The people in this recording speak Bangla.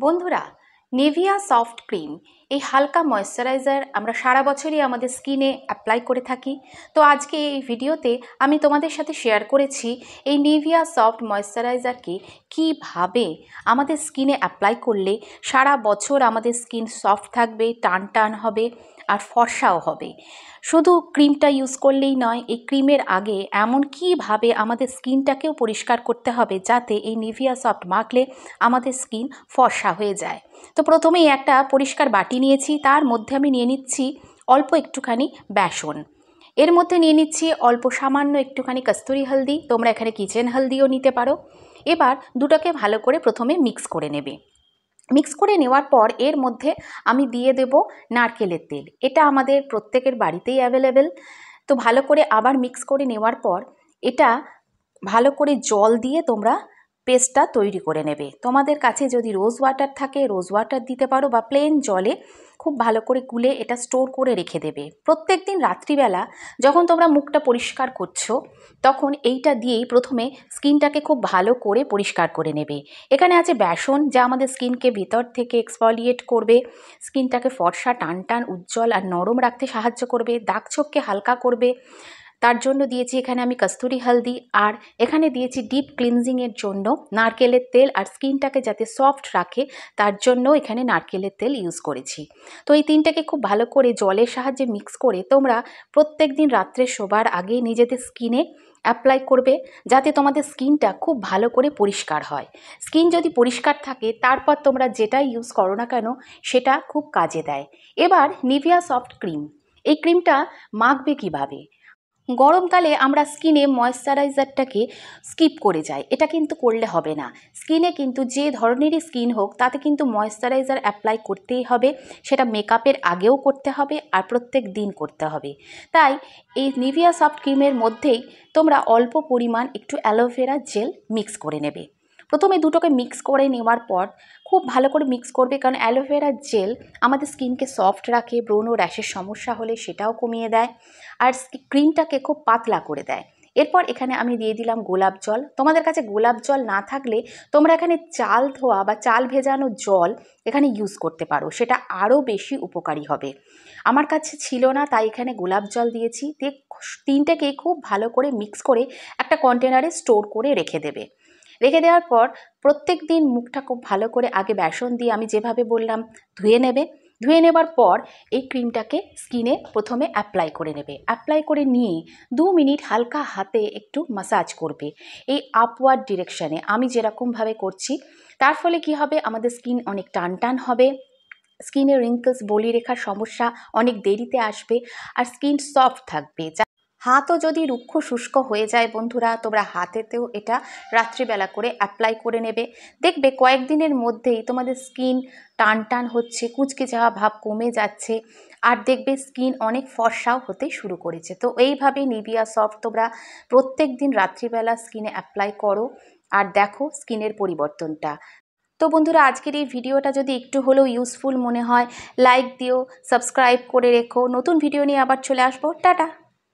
বন্ধুরা, নিভিয়া সফট ক্রিম এই হালকা ময়েশ্চারাইজার আমরা সারা বছরই আমাদের স্কিনে অ্যাপ্লাই করে থাকি। তো আজকে এই ভিডিওতে আমি তোমাদের সাথে শেয়ার করেছি এই নিভিয়া সফট ময়েশ্চারাইজারকে কিভাবে আমাদের স্কিনে অ্যাপ্লাই করলে সারা বছর আমাদের স্কিন সফট থাকবে, টান টান হবে আর ফর্সাও হবে। শুধু ক্রিমটা ইউজ করলেই নয়, এই ক্রিমের আগে এমন কীভাবে আমাদের স্কিনটাকেও পরিষ্কার করতে হবে যাতে এই নিভিয়া সফট মাখলে আমাদের স্কিন ফর্সা হয়ে যায়। তো প্রথমেই একটা পরিষ্কার বাটি নিয়েছি, তার মধ্যে আমি নিয়ে নিচ্ছি অল্প একটুখানি বেসন, এর মধ্যে নিয়ে নিচ্ছি অল্প সামান্য একটুখানি কস্তুরি হলদি, তোমরা এখানে কিচেন হলদিও নিতে পারো। এবার দুটোকে ভালো করে প্রথমে মিক্স করে নেবে। মিক্স করে নেওয়ার পর এর মধ্যে আমি দিয়ে দেব নারকেলের তেল, এটা আমাদের প্রত্যেকের বাড়িতেই অ্যাভেলেবেল। তো ভালো করে আবার মিক্স করে নেওয়ার পর এটা ভালো করে জল দিয়ে তোমরা পেস্টটা তৈরি করে নেবে। তোমাদের কাছে যদি রোজ ওয়াটার থাকে রোজ ওয়াটার দিতে পারো, বা প্লেন জলে খুব ভালো করে গুলে এটা স্টোর করে রেখে দেবে। প্রত্যেক দিন রাত্রিবেলা যখন তোমরা মুখটা পরিষ্কার করছো তখন এইটা দিয়েই প্রথমে স্কিনটাকে খুব ভালো করে পরিষ্কার করে নেবে। এখানে আছে বেসন, যা আমাদের স্কিনকে ভিতর থেকে এক্সফলিয়েট করবে, স্কিনটাকে ফর্সা, টান টান, উজ্জ্বল আর নরম রাখতে সাহায্য করবে, দাগ ছোপকে হালকা করবে। তার জন্য দিয়েছি এখানে আমি কস্তুরি হলদি, আর এখানে দিয়েছি ডিপ ক্লিনজিংয়ের জন্য নারকেলের তেল, আর স্কিনটাকে যাতে সফট রাখে তার জন্য এখানে নারকেলের তেল ইউজ করেছি। তো এই তিনটাকে খুব ভালো করে জলের সাহায্যে মিক্স করে তোমরা প্রত্যেক দিন রাত্রে শোবার আগে নিজেদের স্কিনে অ্যাপ্লাই করবে, যাতে তোমাদের স্কিনটা খুব ভালো করে পরিষ্কার হয়। স্কিন যদি পরিষ্কার থাকে তারপর তোমরা যেটাই ইউজ করো না কেন সেটা খুব কাজে দেয়। এবার নিভিয়া সফট ক্রিম, এই ক্রিমটা মাখবে কিভাবে? গরমকালে আমরা স্কিনে ময়েশ্চারাইজারটাকে স্কিপ করে যাই, এটা কিন্তু করলে হবে না। স্কিনে কিন্তু যে ধরনেরই স্কিন হোক তাতে কিন্তু ময়েশ্চারাইজার অ্যাপ্লাই করতেই হবে, সেটা মেকআপের আগেও করতে হবে আর প্রত্যেক দিন করতে হবে। তাই এই নিভিয়া সফট ক্রিমের মধ্যেই তোমরা অল্প পরিমাণ একটু অ্যালোভেরা জেল মিক্স করে নেবে। প্রথমে দুটোকে মিক্স করে নেওয়ার পর খুব ভালো করে মিক্স করবে, কারণ অ্যালোভেরা জেল আমাদের স্কিনকে সফট রাখে, ব্রণ ও র্যাশের সমস্যা হলে সেটাও কমিয়ে দেয়, আর ক্রিমটাকে খুব পাতলা করে দেয়। এরপর এখানে আমি দিয়ে দিলাম গোলাপ জল। তোমাদের কাছে গোলাপ জল না থাকলে তোমরা এখানে চাল ধোয়া বা চাল ভেজানো জল এখানে ইউজ করতে পারো, সেটা আরও বেশি উপকারী হবে। আমার কাছে ছিল না তাই এখানে গোলাপ জল দিয়েছি। দিয়ে তিনটেকেই খুব ভালো করে মিক্স করে একটা কন্টেনারে স্টোর করে রেখে দেবে। রেখে দেওয়ার পর প্রত্যেক দিন মুখটা খুব ভালো করে আগে বেসন দিয়ে আমি যেভাবে বললাম ধুয়ে নেবে। ধুয়ে নেবার পর এই ক্রিমটাকে স্কিনে প্রথমে অ্যাপ্লাই করে নেবে। অ্যাপ্লাই করে নিয়ে 2 মিনিট হালকা হাতে একটু ম্যাসাজ করবে এই আপওয়ার্ড ডিরেকশানে, আমি যেরকমভাবে করছি। তার ফলে কি হবে, আমাদের স্কিন অনেক টান টান হবে, স্কিনের রিঙ্কলস, বলিরেখার সমস্যা অনেক দেরিতে আসবে, আর স্কিন সফট থাকবে। হাতও যদি রুক্ষ শুষ্ক হয়ে যায় বন্ধুরা, তোমরা হাতেতেও এটা রাত্রিবেলা করে অ্যাপ্লাই করে নেবে। দেখবে কয়েকদিনের মধ্যেই তোমাদের স্কিন টান টান হচ্ছে, কুঁচকে যাওয়া ভাব কমে যাচ্ছে, আর দেখবে স্কিন অনেক ফর্সাও হতে শুরু করেছে। তো এইভাবে নিভিয়া সফট তোমরা প্রত্যেক দিন রাত্রিবেলা স্কিনে অ্যাপ্লাই করো আর দেখো স্কিনের পরিবর্তনটা। তো বন্ধুরা, আজকের এই ভিডিওটা যদি একটু হলেও ইউজফুল মনে হয় লাইক দিও, সাবস্ক্রাইব করে রেখো। নতুন ভিডিও নিয়ে আবার চলে আসবো। টাটা।